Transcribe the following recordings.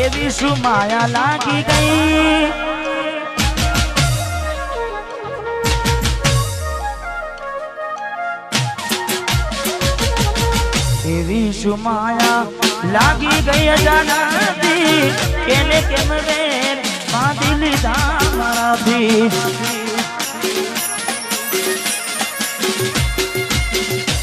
એવી શું માયા લાગી ગઈ એવી શું માયા લાગી ગઈ અજાણતી કેને કેમ વેર બાંધી લીધા મારાથી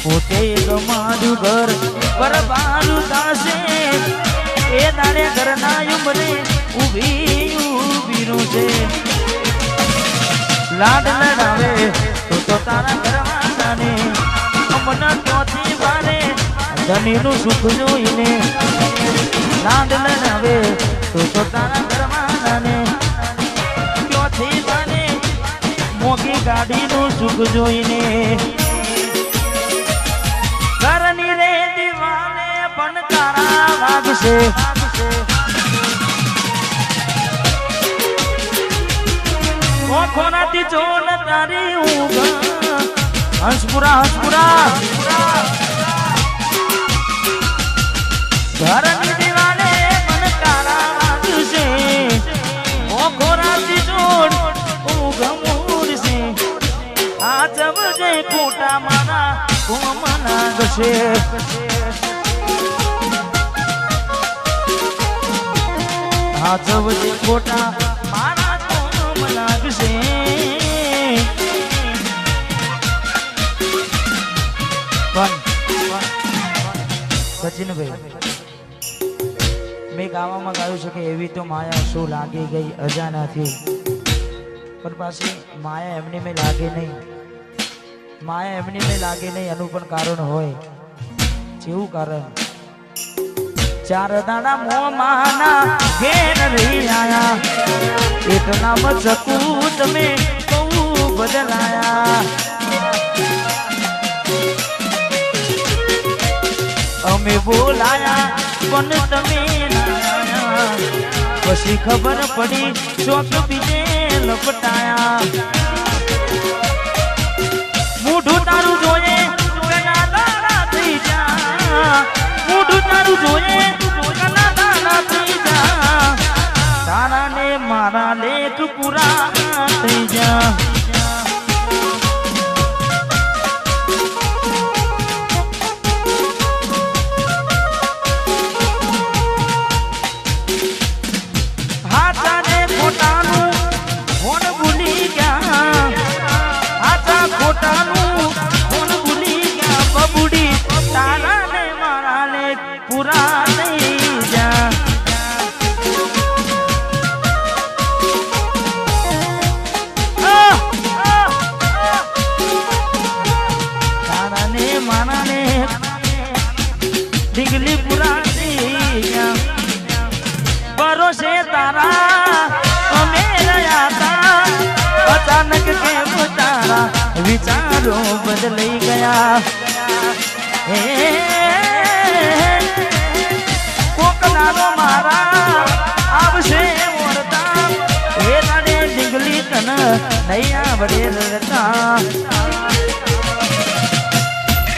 પોતે ગમાડ્યું ઘર બરબારું થાશે એ તારે ઘરના ઉંમરે ઊભી છે લાડ લડાવે તો તારા ઘરવાળાને અમના ક્યોથી બારે ધનીનું સુખ જોઈને લાડ લડાવે તો તારા ઘરવાળાને ક્યોથી બારે મોગી ગાડીનું સુખ જોઈને ઘરની રે દીવાને પણ તારા વાગશે ઓખોનાથી જોન તારી ઊંઘ હંસપુરા ઘરની દીવાને પણ તારા વાગશે ઓખોનાથી જોન ઊંઘ મૂડશે આ જવજે ખોટા મારા કોમના ગશે આ જવજે ખોટા મારા કોમ લાગશે સચિનભાઈ મેં ગાવામાં ગાયું છે કે એવી તો માયા શું લાગી ગઈ અજાણાથી પણ પાછી માયા એમની મેં લાગે નહીં માયા એમની મેં લાગે નહીં એનું પણ કારણ હોય જેવું કારણ ચાર દાડા મોમાના ઘેર રહી આયા એટલા મચકું તમે બહુ બદલાયા અમે બોલાયા પણ તમે ના પછી ખબર પડી ચોક બીજે લપટાયા મૂઢું તારું જોઈએ કના દાડા થઈ જા મૂઢું તારું જોઈએ કના દાડા થઈ જા તારા ને મારા લેખ પૂરા થઈ જા હાથાને ખોટાનું હોન ભૂલી ગયા હાથા ખોટાનું હોન ભૂલી ગયા બબુડી તારા ને મારા લેખ પૂરા થઈ જા તારા ને મારા લેખ ડીગલી પૂરા થઈ ગયા ભરોસે તારા અમે રહ્યા તા અચાનક કેમ તારા વિચારો બદલાઈ ગયા હે કોક નાનો મારા આવશે મોરતા એ તારે ડીંગલી તન નહીં આવડે રડતા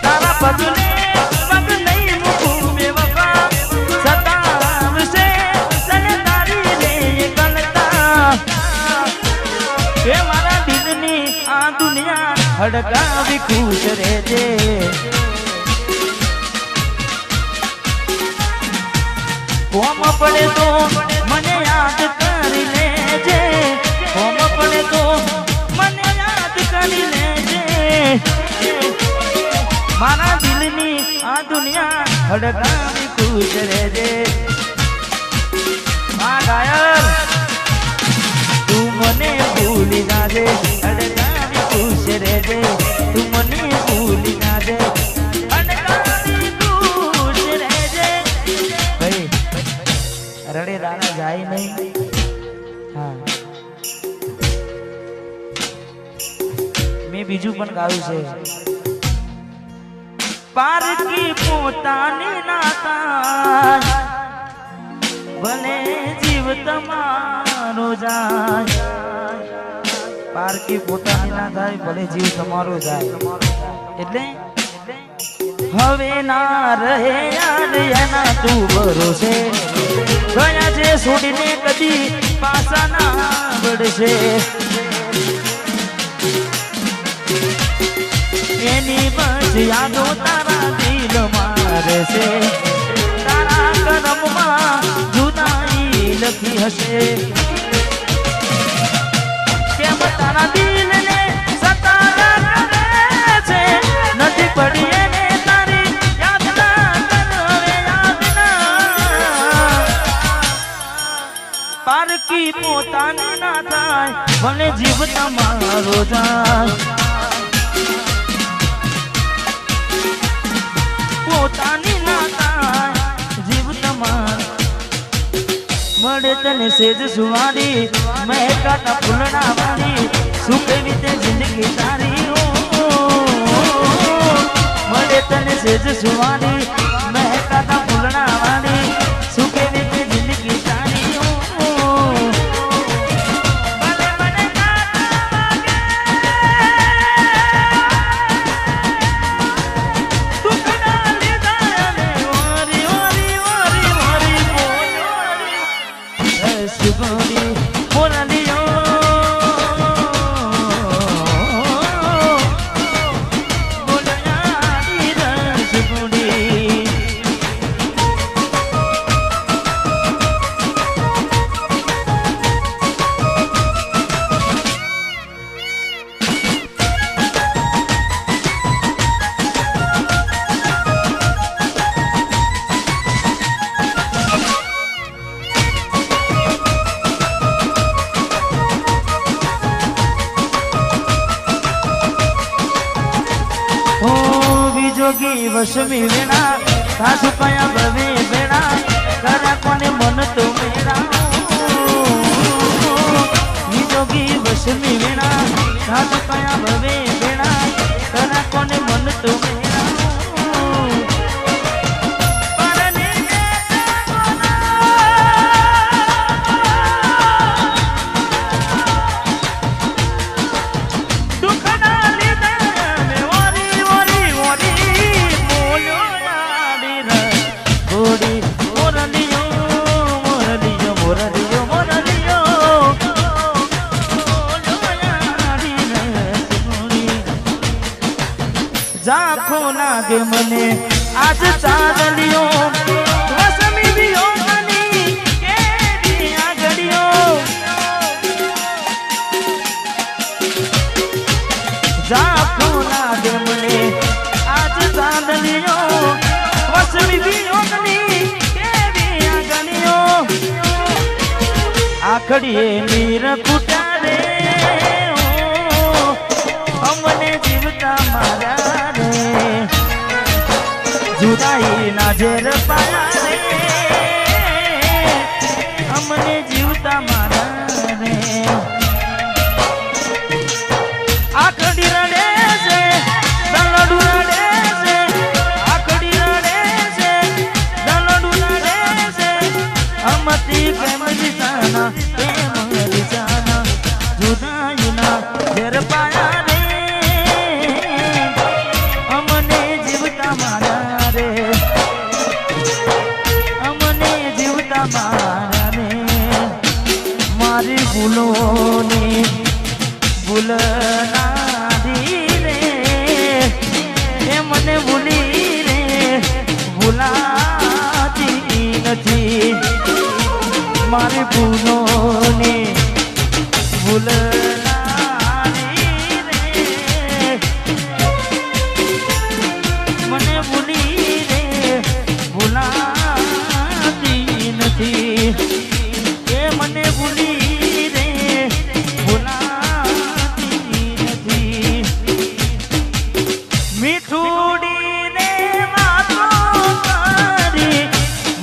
તારા પગલે પગ નહીં મૂકું બેવફા સતાવશે તને તારી લે ગલતા એ મારા દિલની આ દુનિયા હડકાવી ખુશ રહેજે કોમ પડે તો મને યાદ કરી લેજે કોમ પડે તો મને યાદ કરી લેજે મારા દિલની આ દુનિયા હડકાવી ખુશ રહેજે આ ગાયર તું મને ભૂલી જાજે હડકાવી ખુશ રહેજે તું મને ભૂલી જાજે હડકાવી ખુશ રહેજે ભાઈ રડે દાણા જાય નહીં હા મેં બીજું પણ ગાયું છે પારકી પોતાની નાતા ભલે જીવ તમારો જાય પારકી પોતાની ના થાય ભલે જીવ તમારો જાય એટલે હવે ના રહે યાદ એના તું ભરોસે ગયા છે છોડીને કદી પાછા ના વળશે એની બસ યાદો તારા દિલ મારે છે તારા કરમમાં જુદાઈ લખી હશે કેમ તારા દિલને સતારા કરે છે નથી પડી એને તારી યાદ ના કરવે યાદ ના પારકી પોતાની ના થાય ભલે જીવ તમારો જાય પોતાની ના થાય જીવ તમાર મળે તને સેજ સુવારી મહેકાતા ફૂલડા વાળી શું કેવી તે જિંદગી તારી મળે તને સેજ સુવારી મહેકાતા ફૂલડા વાળી શું કેવી તે જિંદગી તારી જોગી વસમી વેણા સાસુ કયા ભવે વેણા કરા કોને મન તો મેરા જોગી વસમી વેણા સાસુ કયા ભવે વેણા કરા કોને મન તો મેરા ઝાંખો લાગે મને આજ ચાંદલિયો વસમી વિયોગની કેવી આગળીઓ ઝાંખો લાગે મને આજ ચાંદલિયો વસમી વિયોગની કેવી આગળીઓ આખડીએ નીર કુટારે અમને જીવતા મારા जुदाई ना जेर पाया रे हमने जीवता मारा रे आखड़ी रड़े से दलडू रड़े से आखड़ी रड़े से दलडू रड़े से हमती प्रेम दिसाना जुदाई ना जेर पाया रे हमने जीवता मारा मारी भूलों भूल रे मने भूली रे भूलाती नहीं मारी भूलों भूल मने भूली रे भूलाती नहीं મને ભૂલી રે ભૂલાતી નથી મીઠુડી ને વાતો કરી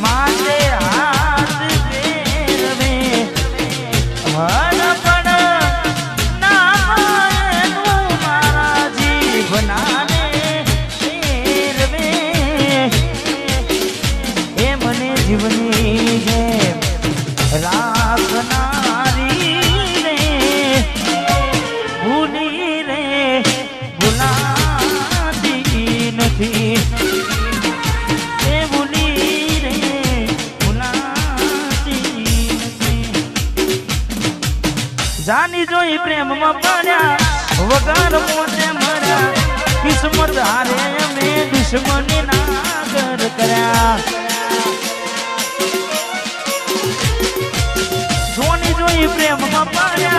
માથે હાથ ફેરવે હર પણ प्रेम में पड़ा वगर मोटे मरा किस्मत हारे में दुश्मनी नागर करया सोनी जोई प्रेम में पड़ा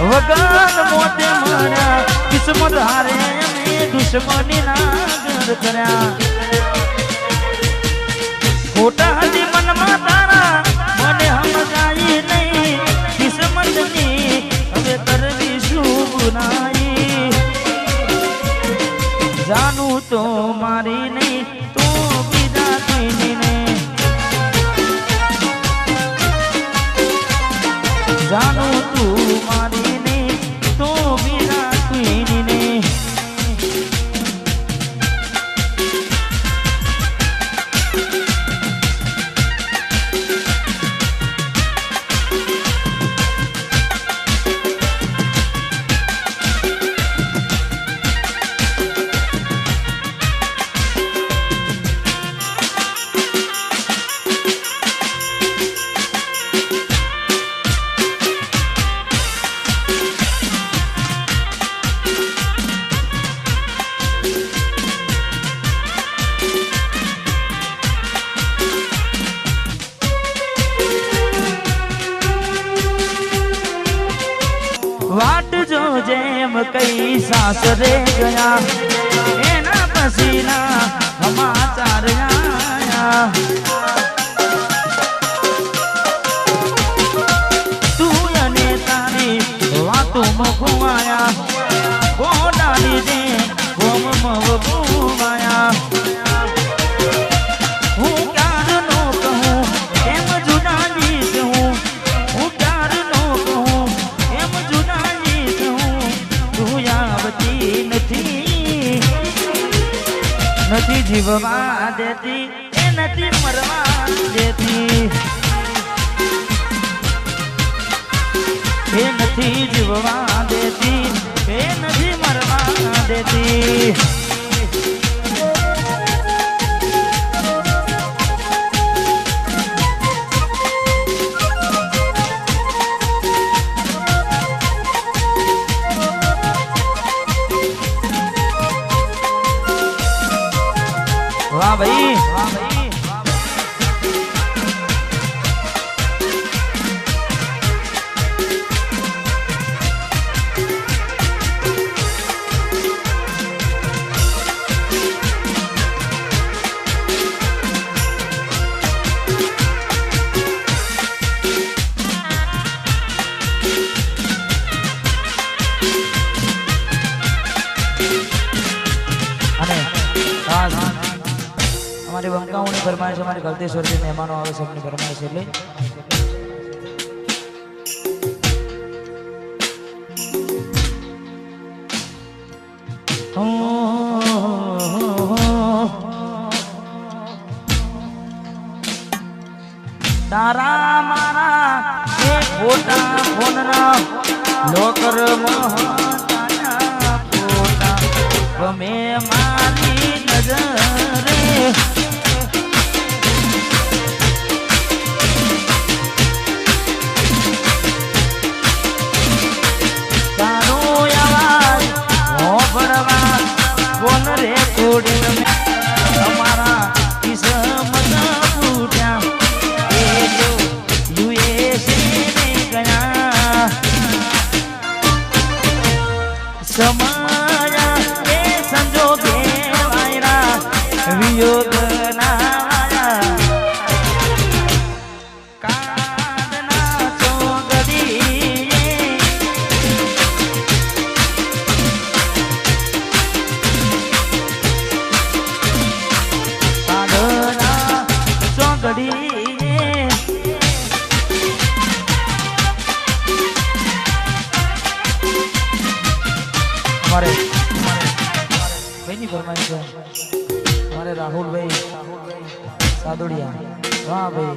वगर मोटे मरा किस्मत हारे में दुश्मनी नागर करया खोटा हदी मन में तारा मने हम जाई नहीं किस्मत नी હવે કરવી શું ગુનાઈ જાનું તો મારી નહીં તો બીજા કોઈની ને જાનું તું મારી નહીં તો બીજા કોઈની ને वाट जो जेम कई सासरे गया एना पसीना समाचार आया तू यने तारी वातों में घुमाया वो डाली दे घूम मव घुमाया हूँ प्यार नो कहूँ एम जुदा जीत हूँ हूँ प्यार नो कहूँ एम जुदा નથી જીવવા દેતી એ નથી મરવા દેતી એ નથી જીવવા દેતી એ નથી મરવા દેતી वाह भाई वाह भाई हमारे बंकाओं ने फरमाइश हमारे गलतेश्वर के मेहमानों आवे सबने फरमाइश ले तारा मारा एक फोटा फोनना लोकर महाताना फोटा गमे मारी नजरे बोल रे कोड़ी में हमारा किस्मत फूटा ये जो यूएसए में गया समाया ये संजोगे वायरा वियोग ना आया कांदना चौगड़ी हमारे भाई नहीं फरमाइश है हमारे राहुल भाई सादुड़िया वाह भाई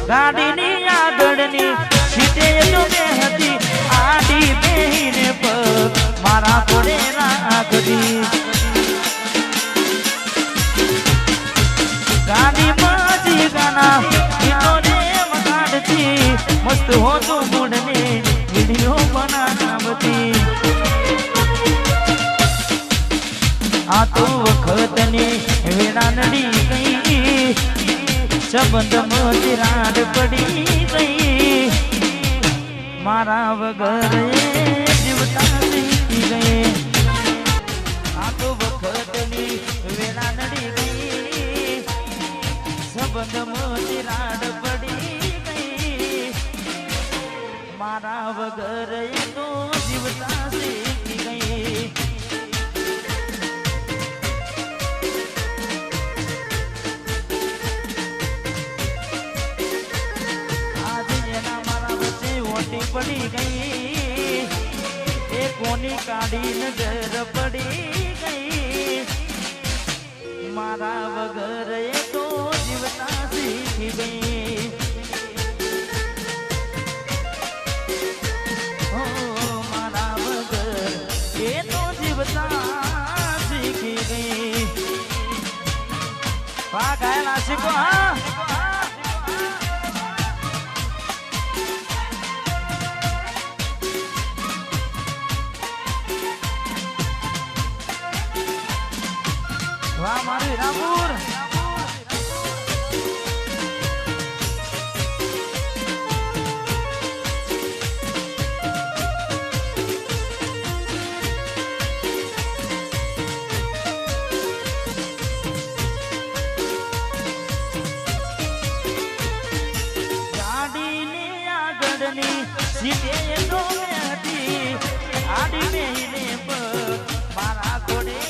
गाड़ी नी आगड़नी सीटे तो बेहती आडी बेहीने पर मारा पड़े रागदी गाड़ी माजी गाना इन्होंने मगाड़ती मस्त हो तो मुड़ने वीडियो बनाना बती આ તો વખતની વેળા નડી ગઈ સંબંધમાં તિરાડ પડી ગઈ મારા વગર જીવતા શીખી ગઈ આ તો વખતની વેળા નડી ગઈ સંબંધમાં તિરાડ પડી ગઈ મારા વગર તો જીવતા શીખી ગઈ પડી ગઈ એ કોની કાઢી નજર પડી ગઈ મારા વગર એ તો જીવતા શીખી ગઈ ઓ મારા વગર એ તો જીવતા શીખી ગઈ વાહ ગાયલા શીખો હા વાહ મારી રામપુર ગાડીની આગળની સીટે તો હતી આડી મેહીને મારા ઘોડે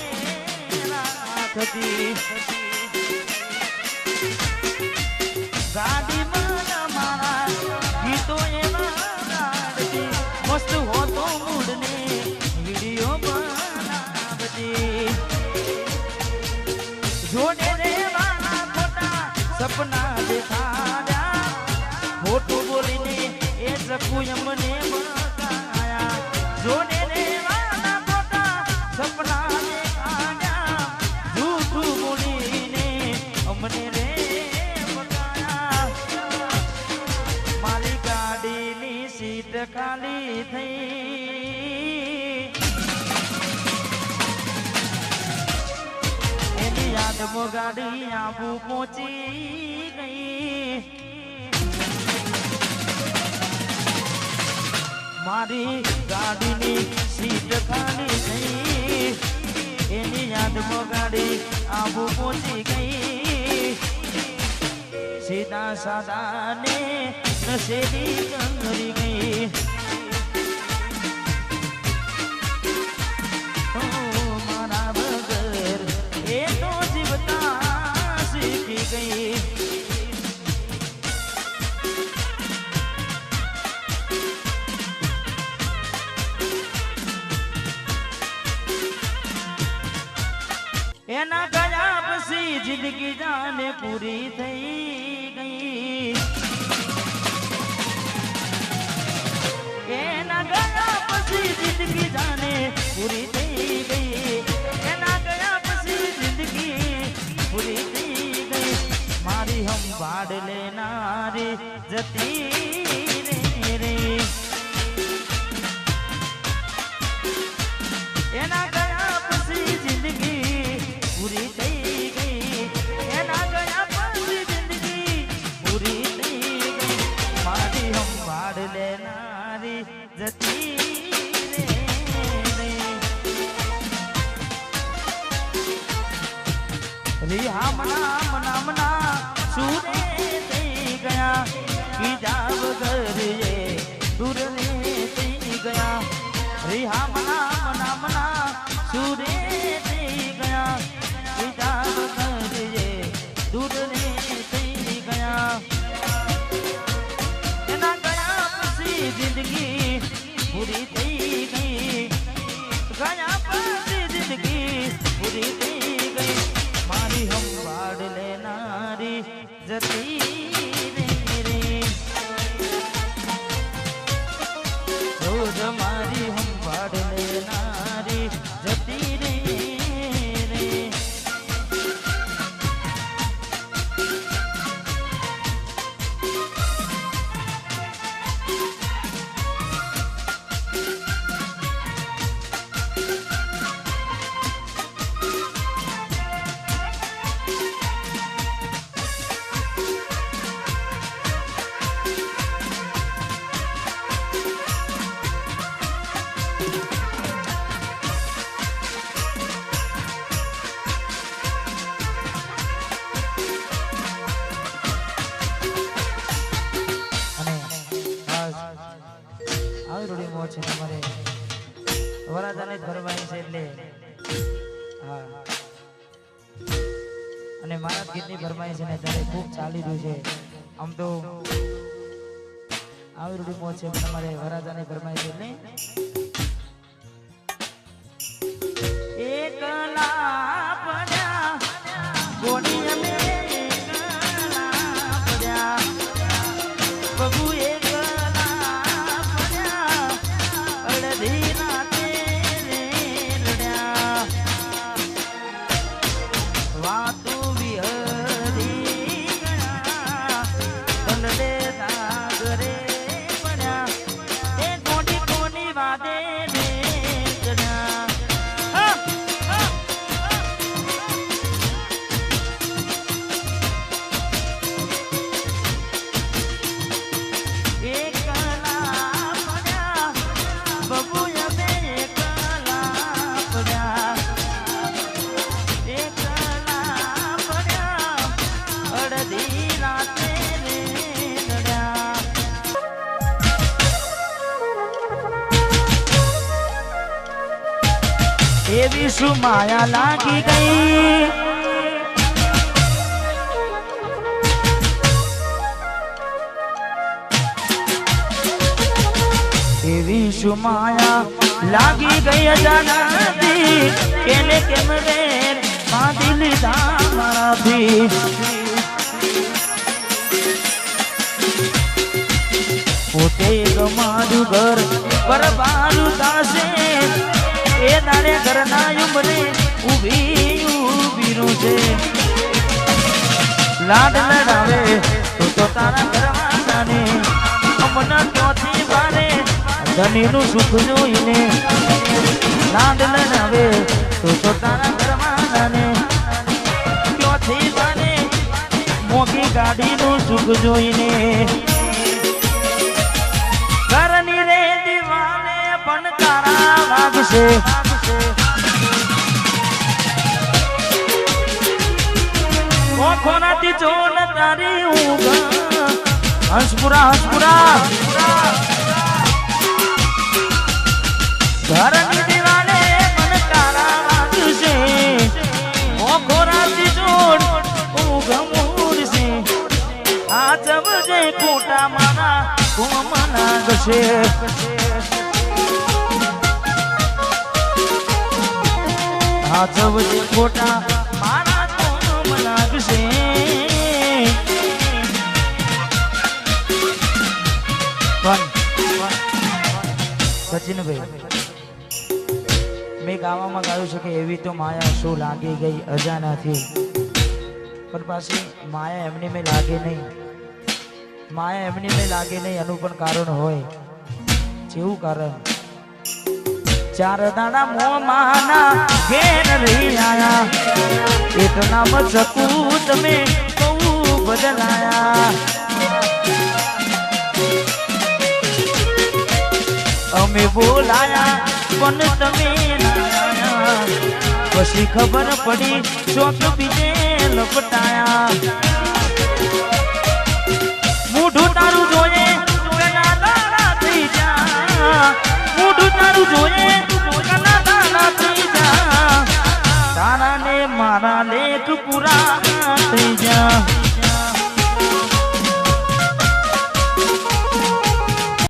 ગાડીમાં મારા ગીતો એવા ગાડતી મસ્ત હોતો મૂડને વિડીયો બનાવતી જોડે રેવાના ખોટા સપના દેખાડ્યા ખોટું બોલીને એ ચકુ એમને બતાયા જોડે રેવાના ખોટા સપના મને રે બગાયા મારી ગાડીની સીટ ખાલી થઈ એની યાદમાં ગાડી આબુ પહોંચી ગઈ મારી ગાડીની સીટ ખાલી થઈ એની યાદમાં ગાડી આબુ પહોંચી ગઈ સીધા સાદા ને નશેરી કરી ગઈ મારા વગર એ તો જીવતા શીખી ગઈ એના ગયા પછી જિંદગી જાને પૂરી થઈ ગઈ એના ગયા પછી જિંદગી જાને પૂરી થઈ ગઈ એના ગયા પછી જિંદગી પૂરી થઈ ગઈ મારી સંભાળ લેનારી જતી રે એના ગયા પછી જિંદગી પૂરી થઈ ગઈ એના ગયા પછી જિંદગી પૂરી થઈ ગઈ મારી સંભાળ લેનારી જતી રિહામણા મના સુરે થઈ ગયા કીધા વગર એ દૂર થઈ ગયા રિહામણા મના સુરે થઈ ગયા કીધા વગર એ દૂર થઈ ગયા એના ગયા પછી જિંદગી પૂરી થઈ ગઈ ગયા પછી જિંદગી પૂરી થઈ ગઈ મારી સંભાળ લેનારી જતી રે રોજ મારી સંભાળ લેનારી જતી રે વરરાજાની ફરમાઈ છે એટલે હા અને મારા ગીતની ફરમાઈ છે ને ત્યારે ખૂબ ચાલી રહ્યું છે આમ તો આવી રૂડી મોજ છે તમારે વરરાજાની ફરમાઈ છે એટલે એકલા પડ્યા ગોડી અમે એકલા પડ્યા બબુ એકલા પડ્યા અડધી રાતે લડ્યા વાતો વિહરી ગયા તલડે સાગરે પડ્યા એ કોની કોની વાદે એવી શું માયા લાગી ગઈ એવી શું માયા લાગી ગઈ અજાનાથી કેને કેમ રે બાંધી લીધા મારાથી પોતે ગમારું ઘર બરબારું થાશે એ દાડે ઘરના ઉમરે ઊભી ઊભી છે લાડ લડાવે તો તારા ઘરવાળાને અમના ક્યોથી વારે ધનીનું સુખ જોઈને લાડ લડાવે તો તારા ઘરવાળાને ક્યોથી વારે મોગી ગાડીનું સુખ જોઈને ઘરની રે દીવાને પણ તારા વાગશે ખોનાથી ચોન તારી ઊંઘ હંસપુરા ઘરની દીવાને મને તારા વાગશે ખોનાથી ચોન ઊંઘ મૂડશે આ જબજે ખોટા મારા કોમના ગશે આ જબજે ખોટા મારા કોમ લાગશે સચિનભાઈ મેં ગાવામાં ગાયું છે કે એવી તો માયા શું લાગી ગઈ અજાનાથી પણ પાછી માયા એમની મેં લાગે નહીં માયા એમની મેં લાગે નહીં એનું પણ કારણ હોય જેવું કારણ ચાર દાડા મોમાના ઘેર રહી આયા એટલા મચકું તમે બહુ બદલાયા અમે બોલાયા પણ તમે ના પછી ખબર પડી ચોક બીજે લપટાયા મૂઢું તારું જોઈએ કના દાડા થઈ જા મૂઢું તારું જોઈએ કના દાડા થઈ જા તારા ને મારા લેખ પૂરા